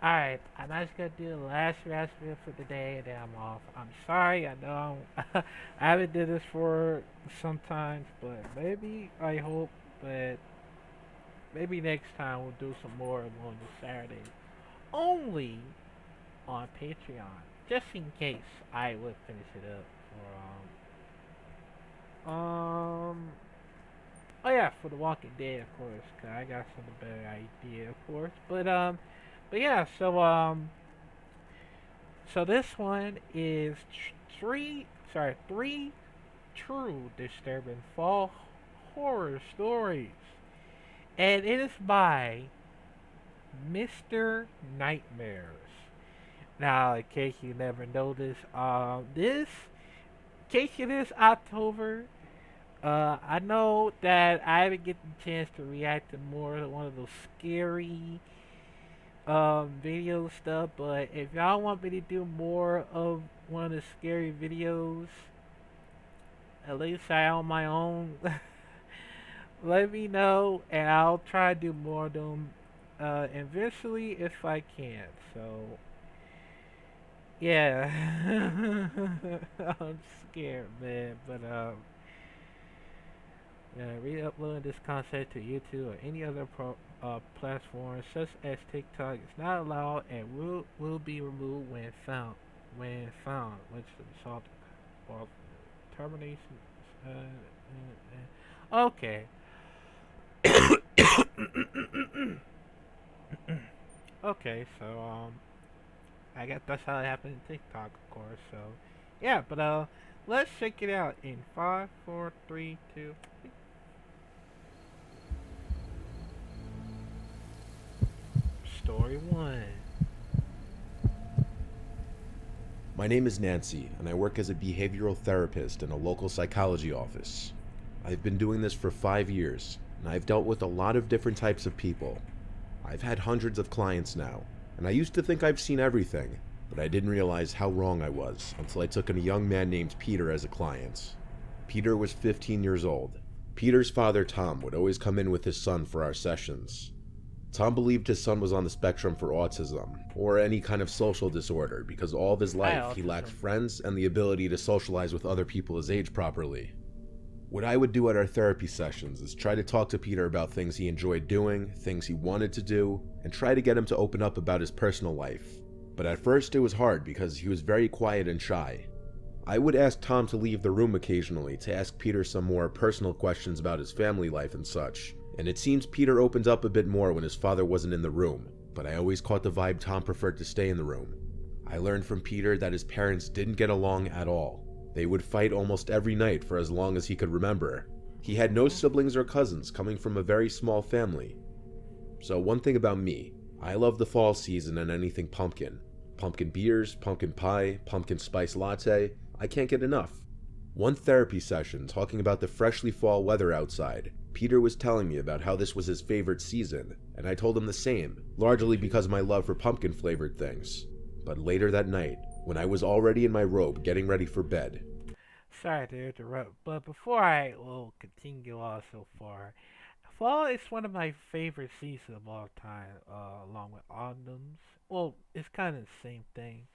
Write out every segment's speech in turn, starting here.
Alright, I'm just gonna do the last raspberry for the day and then I'm off. I'm sorry, I know I haven't did this for sometimes, but maybe, I hope, but maybe next time we'll do some more on the Saturdays. Only on Patreon. Just in case I would finish it up for, oh yeah, for The Walking Dead, of course, 'cause I got some better idea, of course. But yeah, so this one is three true disturbing fall horror stories, and it is by Mr. Nightmares. Now, in case you never noticed, this case it is October. I know that I haven't get the chance to react to more of one of those scary video stuff, but if y'all want me to do more of one of the scary videos, at least I on my own, let me know and I'll try to do more of them eventually if I can. So yeah, I'm scared, man. But re-uploading this content to YouTube or any other platform such as TikTok is not allowed and will be removed when found. Which is the result of termination. Okay. Okay, so I guess that's how it happened in TikTok, of course. So yeah, but let's check it out in five, four, three, two. Story one. My name is Nancy, and I work as a behavioral therapist in a local psychology office. I've been doing this for 5 years, and I've dealt with a lot of different types of people. I've had hundreds of clients now, and I used to think I've seen everything, but I didn't realize how wrong I was until I took in a young man named Peter as a client. Peter was 15 years old. Peter's father, Tom, would always come in with his son for our sessions. Tom believed his son was on the spectrum for autism, or any kind of social disorder, because all of his I life he lacked autism. friends and the ability to socialize with other people his age properly. What I would do at our therapy sessions is try to talk to Peter about things he enjoyed doing, things he wanted to do, and try to get him to open up about his personal life. But at first it was hard because he was very quiet and shy. I would ask Tom to leave the room occasionally to ask Peter some more personal questions about his family life and such, and it seems Peter opened up a bit more when his father wasn't in the room, but I always caught the vibe Tom preferred to stay in the room. I learned from Peter that his parents didn't get along at all. They would fight almost every night for as long as he could remember. He had no Mhm. siblings or cousins, coming from a very small family. So one thing about me, I love the fall season and anything pumpkin. Pumpkin beers, pumpkin pie, pumpkin spice latte, I can't get enough. One therapy session talking about the freshly fall weather outside, Peter was telling me about how this was his favorite season, and I told him the same, largely because of my love for pumpkin flavored things. But later that night, when I was already in my robe getting ready for bed, Sorry to interrupt, but before I will continue on so far, fall is one of my favorite seasons of all time, along with autumns. Well, it's kind of the same thing,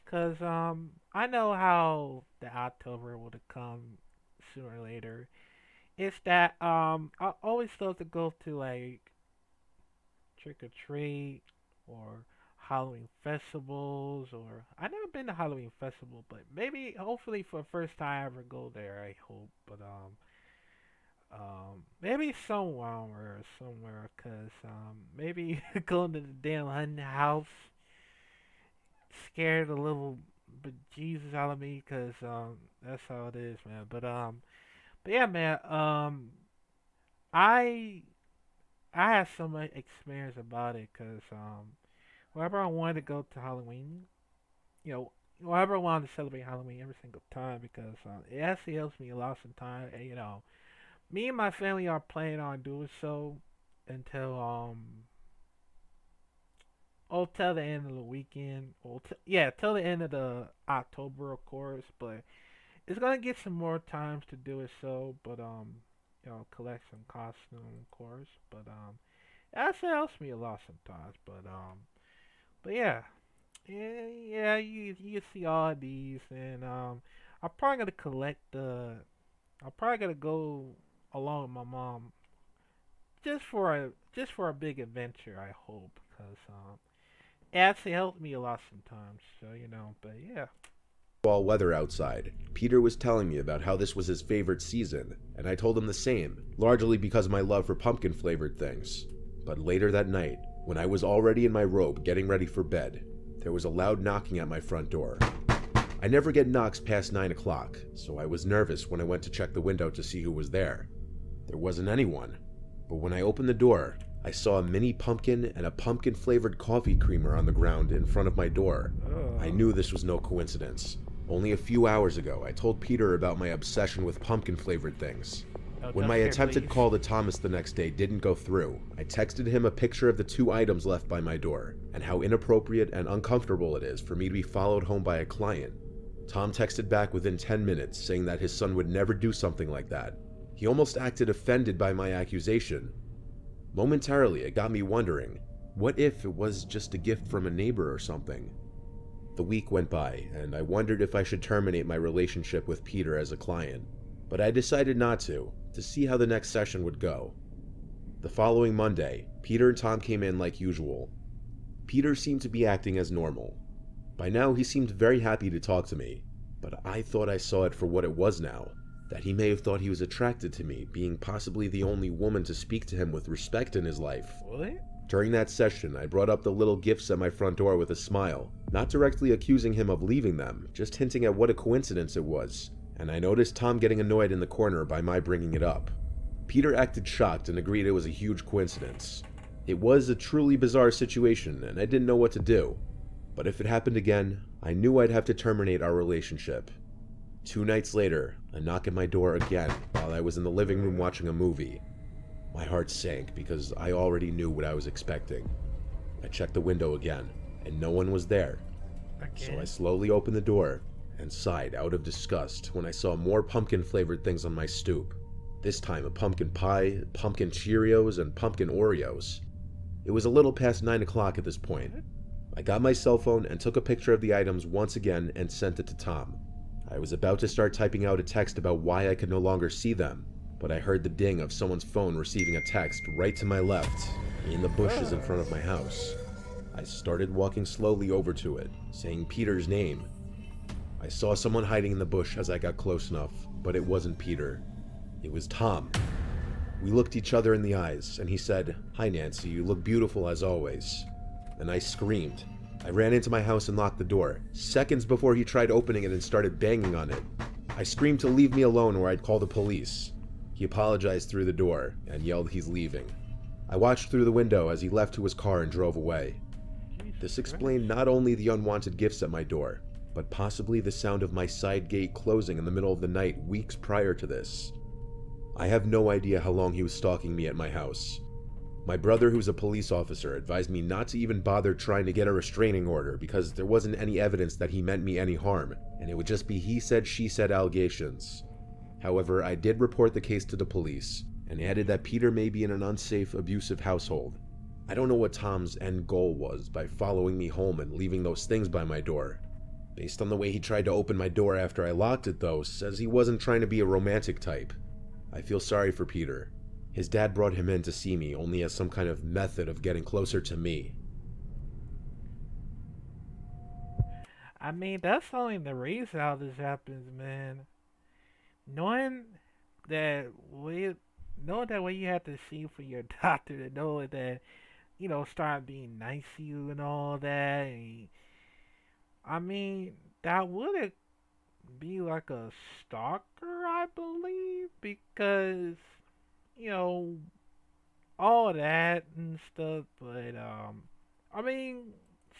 cause I know how the October would come sooner or later. It's that I always love to go to like trick or treat or Halloween festivals, or I never been to Halloween festival, but maybe hopefully for the first time I ever go there. I hope, but maybe somewhere, cause maybe going to the damn hunting house scared a little bejesus out of me, cause that's how it is, man. But yeah, man. I I had so much experience about it, cause whenever I wanted to go to Halloween, you know, whenever I wanted to celebrate Halloween every single time, because it actually helps me a lot sometimes. And, me and my family are planning on doing so until till the end of the weekend. Well, yeah, till the end of the October, of course. But it's gonna get some more times to do it so. But collect some costume, of course. But that actually helps me a lot sometimes. But But yeah, yeah, you see all these, and I'm probably gonna collect the. I'm probably gonna go along with my mom just for a big adventure. I hope, because it actually helped me a lot sometimes. So but yeah. Fall weather outside. Peter was telling me about how this was his favorite season, and I told him the same, largely because of my love for pumpkin flavored things. But later that night, when I was already in my robe getting ready for bed, there was a loud knocking at my front door. I never get knocks past 9 o'clock, so I was nervous when I went to check the window to see who was there. There wasn't anyone, but when I opened the door, I saw a mini pumpkin and a pumpkin flavored coffee creamer on the ground in front of my door. I knew this was no coincidence. Only a few hours ago, I told Peter about my obsession with pumpkin flavored things. Oh, When don't my scare, attempted please. call to Thomas the next day didn't go through, I texted him a picture of the two items left by my door, and how inappropriate and uncomfortable it is for me to be followed home by a client. Tom texted back within 10 minutes saying that his son would never do something like that. He almost acted offended by my accusation. Momentarily, it got me wondering, what if it was just a gift from a neighbor or something? The week went by, and I wondered if I should terminate my relationship with Peter as a client, but I decided not to see how the next session would go. The following Monday, Peter and Tom came in like usual. Peter seemed to be acting as normal. By now, he seemed very happy to talk to me, but I thought I saw it for what it was now, that he may have thought he was attracted to me, being possibly the only woman to speak to him with respect in his life. What? During that session, I brought up the little gifts at my front door with a smile, not directly accusing him of leaving them, just hinting at what a coincidence it was, and I noticed Tom getting annoyed in the corner by my bringing it up. Peter acted shocked and agreed it was a huge coincidence. It was a truly bizarre situation, and I didn't know what to do. But if it happened again, I knew I'd have to terminate our relationship. 2 nights later, a knock at my door again while I was in the living room watching a movie. My heart sank because I already knew what I was expecting. I checked the window again, and no one was there. So I Again? slowly opened the door and sighed out of disgust when I saw more pumpkin flavored things on my stoop. This time a pumpkin pie, pumpkin Cheerios, and pumpkin Oreos. It was a little past 9 o'clock at this point. I got my cell phone and took a picture of the items once again and sent it to Tom. I was about to start typing out a text about why I could no longer see them, but I heard the ding of someone's phone receiving a text right to my left, in the bushes in front of my house. I started walking slowly over to it, saying Peter's name. I saw someone hiding in the bush as I got close enough, but it wasn't Peter. It was Tom. We looked each other in the eyes, and he said, "Hi Nancy, you look beautiful as always." And I screamed. I ran into my house and locked the door, seconds before he tried opening it and started banging on it. I screamed to leave me alone or I'd call the police. He apologized through the door and yelled he's leaving. I watched through the window as he left to his car and drove away. Jesus This Christ. explained not only the unwanted gifts at my door, but possibly the sound of my side gate closing in the middle of the night weeks prior to this. I have no idea how long he was stalking me at my house. My brother, who's a police officer, advised me not to even bother trying to get a restraining order because there wasn't any evidence that he meant me any harm, and it would just be he said, she said allegations. However, I did report the case to the police, and added that Peter may be in an unsafe, abusive household. I don't know what Tom's end goal was by following me home and leaving those things by my door. Based on the way he tried to open my door after I locked it, though, says he wasn't trying to be a romantic type. I feel sorry for Peter. His dad brought him in to see me only as some kind of method of getting closer to me. I mean, that's only the reason how this happens, man. Knowing that we, knowing that when you have to see for your doctor to know that, start being nice to you and all that. And, I mean, that would be like a stalker, I believe, because you know all that and stuff. But I mean,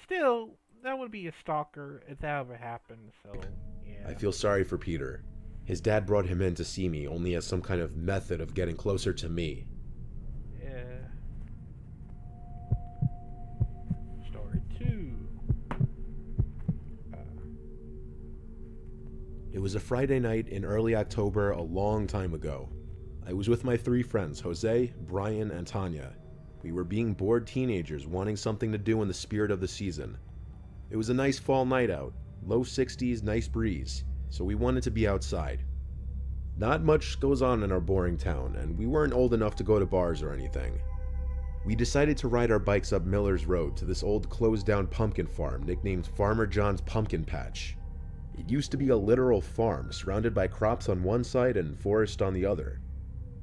still, that would be a stalker if that ever happened. So I yeah, feel sorry for Peter. His dad brought him in to see me only as some kind of method of getting closer to me. yeah. Story two. Uh, It was a Friday night in early October a long time ago. I was with my 3 friends, Jose, Brian, and Tanya. We were being bored teenagers wanting something to do in the spirit of the season. It was a nice fall night out, low 60s, nice breeze, so we wanted to be outside. Not much goes on in our boring town, and we weren't old enough to go to bars or anything. We decided to ride our bikes up Miller's Road to this old closed down pumpkin farm nicknamed Farmer John's Pumpkin Patch. It used to be a literal farm surrounded by crops on one side and forest on the other.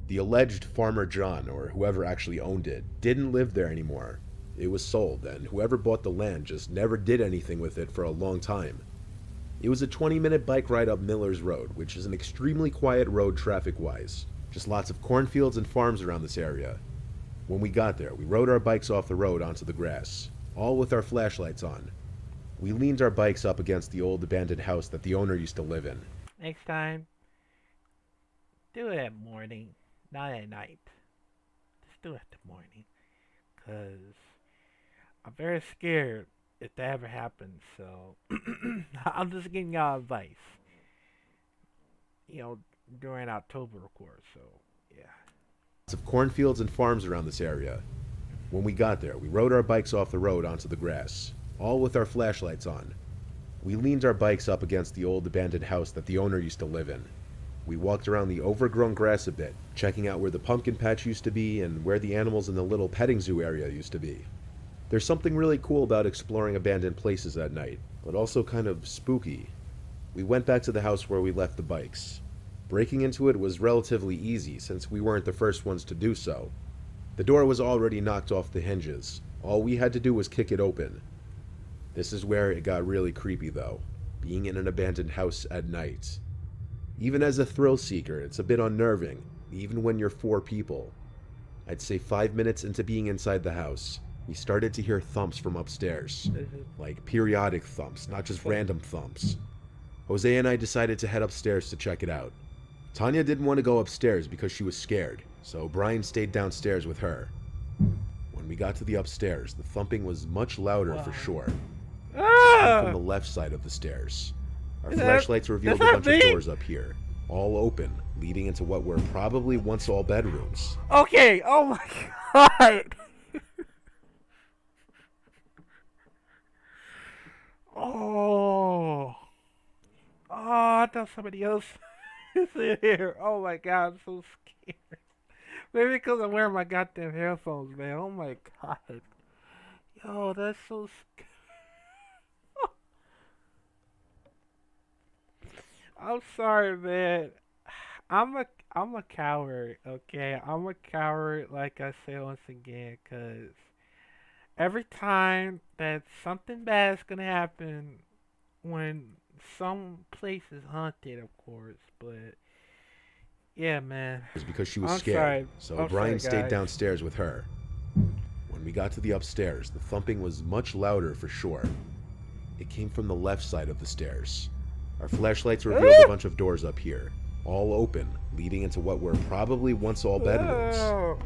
The alleged Farmer John, or whoever actually owned it, didn't live there anymore. It was sold, and whoever bought the land just never did anything with it for a long time. It was a 20-minute bike ride up Miller's Road, which is an extremely quiet road traffic-wise. Just lots of cornfields and farms around this area. When we got there, we rode our bikes off the road onto the grass, all with our flashlights on. We leaned our bikes up against the old abandoned house that the owner used to live in. Next time, do it at morning, not at night. Just do it at the morning. Because I'm very scared if that ever happens. So, I'm just giving y'all advice. You know, during October, of course. So, yeah. Lots of cornfields and farms around this area. When we got there, we rode our bikes off the road onto the grass, all with our flashlights on. We leaned our bikes up against the old abandoned house that the owner used to live in. We walked around the overgrown grass a bit, checking out where the pumpkin patch used to be and where the animals in the little petting zoo area used to be. There's something really cool about exploring abandoned places at night, but also kind of spooky. We went back to the house where we left the bikes. Breaking into it was relatively easy since we weren't the first ones to do so. The door was already knocked off the hinges. All we had to do was kick it open. This is where it got really creepy though, being in an abandoned house at night. Even as a thrill seeker, it's a bit unnerving, even when you're 4 people. I'd say 5 minutes into being inside the house, we started to hear thumps from upstairs. Like periodic thumps, not just random thumps. Jose and I decided to head upstairs to check it out. Tanya didn't want to go upstairs because she was scared, so Brian stayed downstairs with her. When we got to the upstairs, the thumping was much louder for sure. From the left side of the stairs. Our flashlights revealed a bunch of doors up here, all open, leading into what were probably once all bedrooms. Okay, oh my god! Oh. Oh, I thought somebody else is in here. Oh my god, I'm so scared. Maybe because I'm wearing my goddamn headphones, man. Oh my god. Yo, that's so scary. I'm sorry, man. I'm a coward, okay? I'm a coward, like I say once again, cause every time that something bad's gonna happen when some place is haunted, of course, but yeah, man. It was because she was I'm scared, sorry. so I'm Brian sorry, stayed guys. downstairs with her. When we got to the upstairs, the thumping was much louder for sure. It came from the left side of the stairs. Our flashlights revealed a bunch of doors up here, all open, leading into what were probably once all bedrooms. Oh.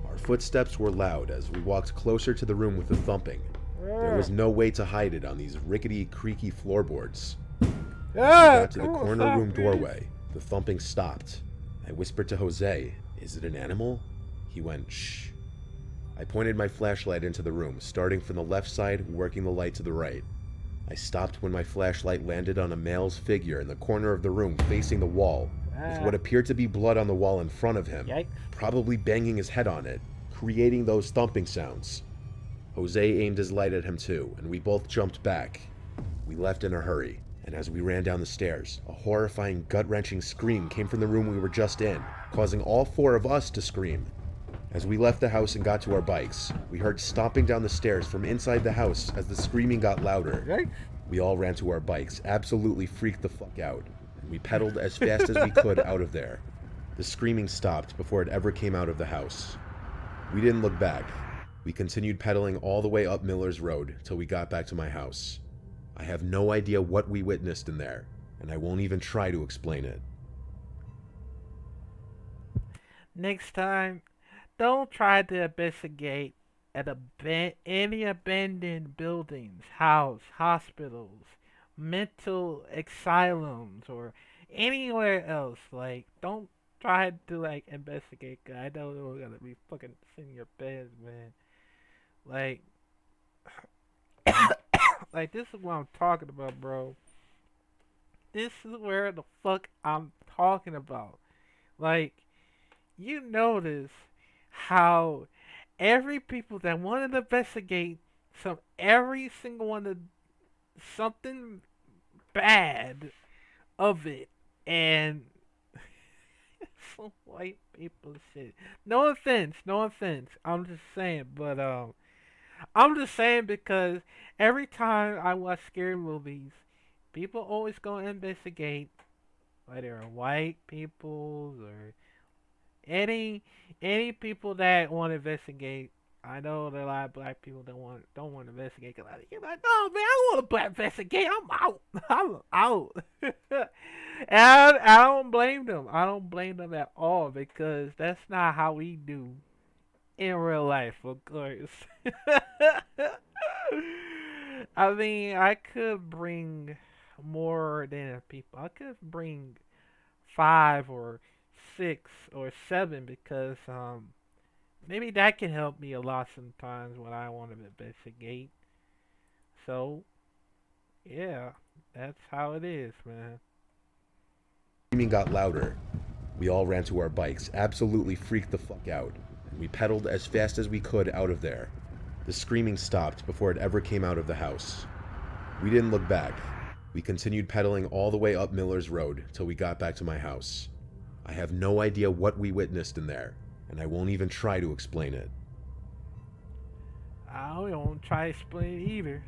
Our footsteps were loud as we walked closer to the room with the thumping. There was no way to hide it on these rickety, creaky floorboards. When we got to the corner room doorway, the thumping stopped. I whispered to Jose, "Is it an animal?" He went, "Shh." I pointed my flashlight into the room, starting from the left side, working the light to the right. I stopped when my flashlight landed on a male's figure in the corner of the room facing the wall, with what appeared to be blood on the wall in front of him, Yikes. probably banging his head on it, creating those thumping sounds. Jose aimed his light at him too, and we both jumped back. We left in a hurry, and as we ran down the stairs, a horrifying, gut-wrenching scream came from the room we were just in, causing all 4 of us to scream. As we left the house and got to our bikes, we heard stomping down the stairs from inside the house as the screaming got louder. Yikes. We all ran to our bikes, absolutely freaked the fuck out, and we pedaled as fast as we could out of there. The screaming stopped before it ever came out of the house. We didn't look back. We continued pedaling all the way up Miller's Road till we got back to my house. I have no idea what we witnessed in there, and I won't even try to explain it. Next time, don't try to investigate any abandoned buildings, hospitals, mental asylums, or anywhere else. Like, don't try to like investigate. 'Cause I know we're gonna be fucking sitting in your beds, man. Like, like this is what I'm talking about, bro. This is where the fuck I'm talking about. Like, you notice how every people that wanted to investigate every single one of something bad of it, and some white people shit. No offense, no offense. I'm just saying, but I'm just saying because every time I watch scary movies, people always go investigate whether they're white people or any any people that want to investigate. I know there are a lot of black people that don't want to investigate. Cause you're like, no man, I don't want to investigate. I'm out. I'm out. And I don't blame them. I don't blame them at all because that's not how we do in real life, of course. I mean, I could bring more than people. I could bring five or six or seven because maybe that can help me a lot sometimes when I want to investigate. So yeah, that's how it is, man. Screaming got louder. We all ran to our bikes, absolutely freaked the fuck out, and we pedaled as fast as we could out of there. The screaming stopped before it ever came out of the house. We didn't look back. We continued pedaling all the way up Miller's Road till we got back to my house. I have no idea what we witnessed in there, and I won't even try to explain it. I don't try to explain it either.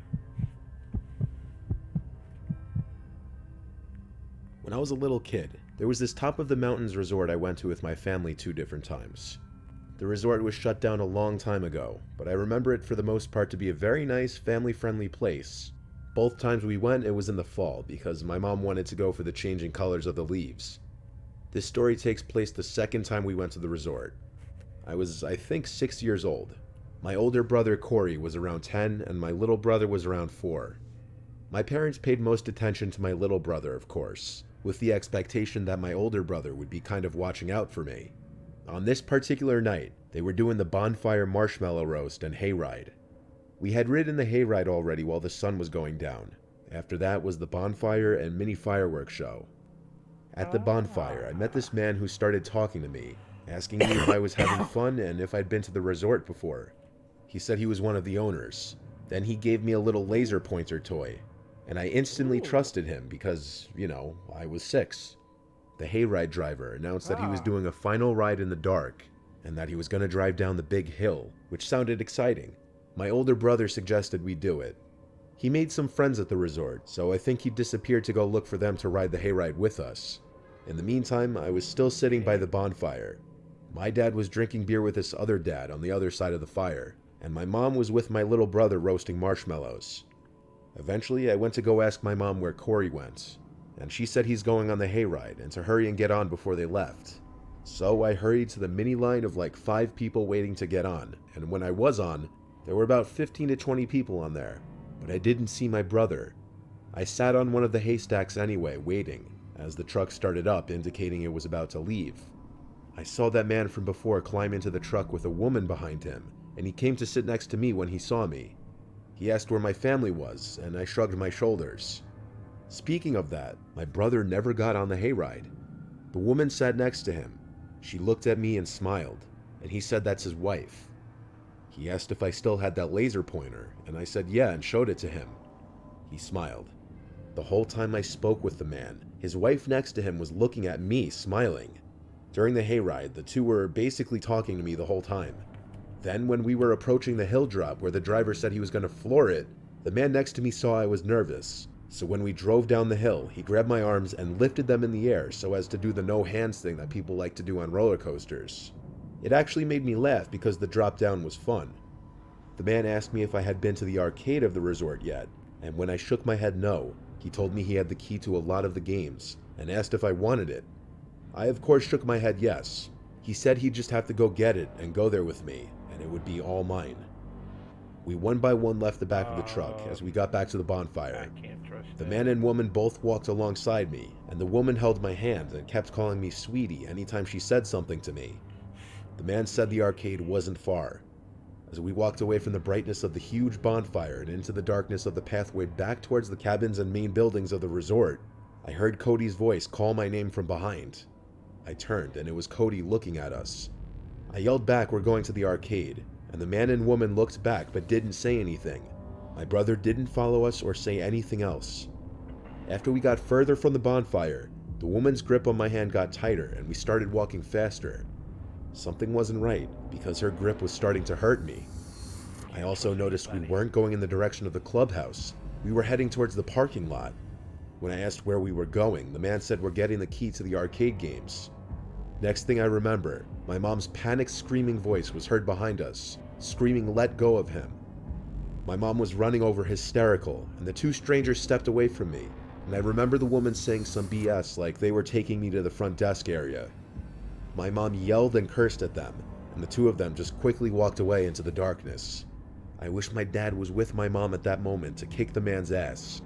When I was a little kid, there was this top of the mountains resort I went to with my family 2 different times. The resort was shut down a long time ago, but I remember it for the most part to be a very nice, family-friendly place. Both times we went, it was in the fall, because my mom wanted to go for the changing colors of the leaves. This story takes place the second time we went to the resort. I was, I think, 6 years old. My older brother Corey was around 10, and my little brother was around 4. My parents paid most attention to my little brother, of course, with the expectation that my older brother would be kind of watching out for me. On this particular night, they were doing the bonfire marshmallow roast and hayride. We had ridden the hayride already while the sun was going down. After that was the bonfire and mini fireworks show. At the bonfire, I met this man who started talking to me, asking me if I was having fun and if I'd been to the resort before. He said he was one of the owners. Then he gave me a little laser pointer toy, and I instantly trusted him because, I was 6. The hayride driver announced that he was doing a final ride in the dark, and that he was going to drive down the big hill, which sounded exciting. My older brother suggested we do it. He made some friends at the resort, so I think he disappeared to go look for them to ride the hayride with us. In the meantime, I was still sitting by the bonfire. My dad was drinking beer with his other dad on the other side of the fire, and my mom was with my little brother roasting marshmallows. Eventually, I went to go ask my mom where Corey went, and she said he's going on the hayride and to hurry and get on before they left. So I hurried to the mini line of like 5 people waiting to get on, and when I was on, there were about 15 to 20 people on there, but I didn't see my brother. I sat on one of the haystacks anyway, waiting, as the truck started up, indicating it was about to leave. I saw that man from before climb into the truck with a woman behind him, and he came to sit next to me when he saw me. He asked where my family was, and I shrugged my shoulders. Speaking of that, my brother never got on the hayride. The woman sat next to him. She looked at me and smiled, and he said that's his wife. He asked if I still had that laser pointer, and I said yeah and showed it to him. He smiled. The whole time I spoke with the man, his wife next to him was looking at me, smiling. During the hayride, the two were basically talking to me the whole time. Then, when we were approaching the hill drop where the driver said he was going to floor it, the man next to me saw I was nervous. So when we drove down the hill, he grabbed my arms and lifted them in the air so as to do the no hands thing that people like to do on roller coasters. It actually made me laugh because the drop down was fun. The man asked me if I had been to the arcade of the resort yet, and when I shook my head no, he told me he had the key to a lot of the games, and asked if I wanted it. I of course shook my head yes. He said he'd just have to go get it and go there with me, and it would be all mine. We one by one left the back of the truck as we got back to the bonfire. I can't trust The that. man and woman both walked alongside me, and the woman held my hand and kept calling me sweetie anytime she said something to me. The man said the arcade wasn't far. As we walked away from the brightness of the huge bonfire and into the darkness of the pathway back towards the cabins and main buildings of the resort, I heard Cody's voice call my name from behind. I turned, and it was Cody looking at us. I yelled back, "We're going to the arcade," and the man and woman looked back but didn't say anything. My brother didn't follow us or say anything else. After we got further from the bonfire, the woman's grip on my hand got tighter and we started walking faster. Something wasn't right because her grip was starting to hurt me. I also noticed we weren't going in the direction of the clubhouse. We were heading towards the parking lot. When I asked where we were going, the man said we're getting the key to the arcade games. Next thing I remember, my mom's panicked screaming voice was heard behind us, screaming, "Let go of him." My mom was running over hysterical, and the two strangers stepped away from me, and I remember the woman saying some BS like they were taking me to the front desk area. My mom yelled and cursed at them, and the two of them just quickly walked away into the darkness. I wish my dad was with my mom at that moment to kick the man's ass.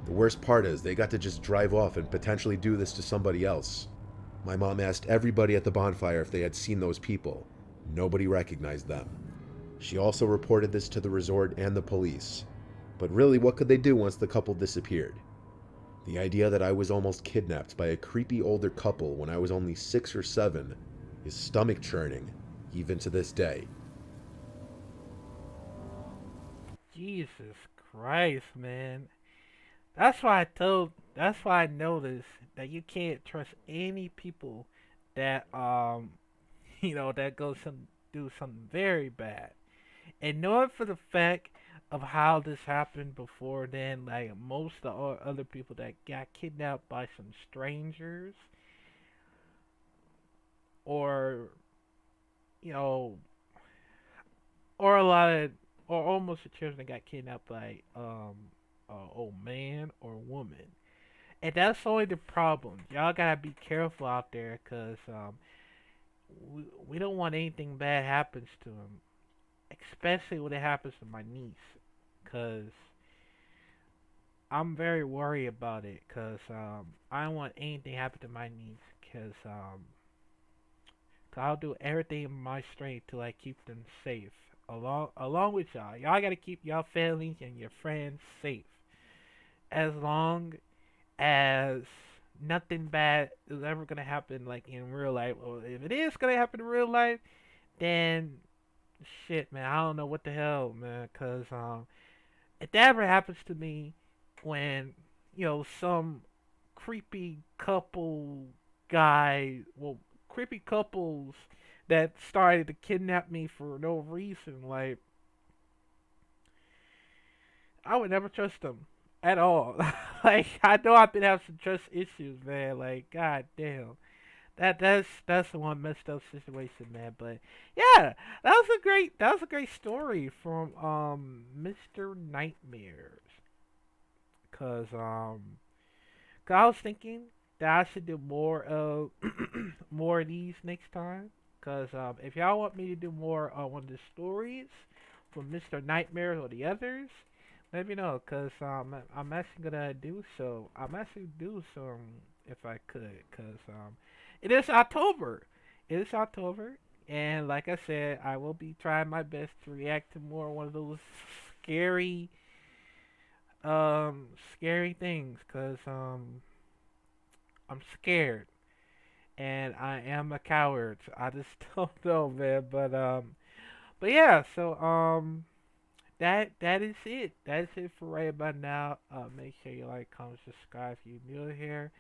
The worst part is they got to just drive off and potentially do this to somebody else. My mom asked everybody at the bonfire if they had seen those people. Nobody recognized them. She also reported this to the resort and the police. But really, what could they do once the couple disappeared? The idea that I was almost kidnapped by a creepy older couple when I was only 6 or 7 is stomach churning, even to this day. Jesus Christ, man. That's why I noticed that you can't trust any people that that goes some do something very bad. And knowing for the fact of how this happened before then, like most of the other people that got kidnapped by some strangers, or you know, or a lot of, or almost the children that got kidnapped by a old man or woman. And that's only the problem. Y'all gotta be careful out there, cause we don't want anything bad happens to them, especially when it happens to my niece, cause I'm very worried about it, cause I don't want anything happen to my niece, cause I'll do everything in my strength to like keep them safe. Along with y'all, y'all gotta keep y'all families and your friends safe. As long as nothing bad is ever gonna happen like in real life. Or if it is gonna happen in real life, then shit, man, I don't know what the hell, man. Cause if that ever happens to me, when some creepy couple creepy couples that started to kidnap me for no reason, like I would never trust them at all. Like I know I've been having some trust issues, man. Like god damn. That's the one messed up situation, man. But yeah, that was a great story from Mr. Nightmares. Cause I was thinking that I should do more of more of these next time. Cause if y'all want me to do more on one of the stories from Mr. Nightmares or the others, let me know. Cause I'm actually gonna do so. I'm actually do some if I could. Cause it is October. It is October, and like I said, I will be trying my best to react to more one of those scary, scary things. Cause I'm scared, and I am a coward. So I just don't know, man. But yeah. So that is it. That is it for right about now. Make sure you like, comment, subscribe if you're new here.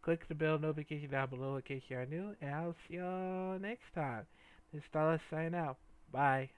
Click the bell notification down below in case you're new, and I'll see y'all next time. This is Dallas signing out. Bye.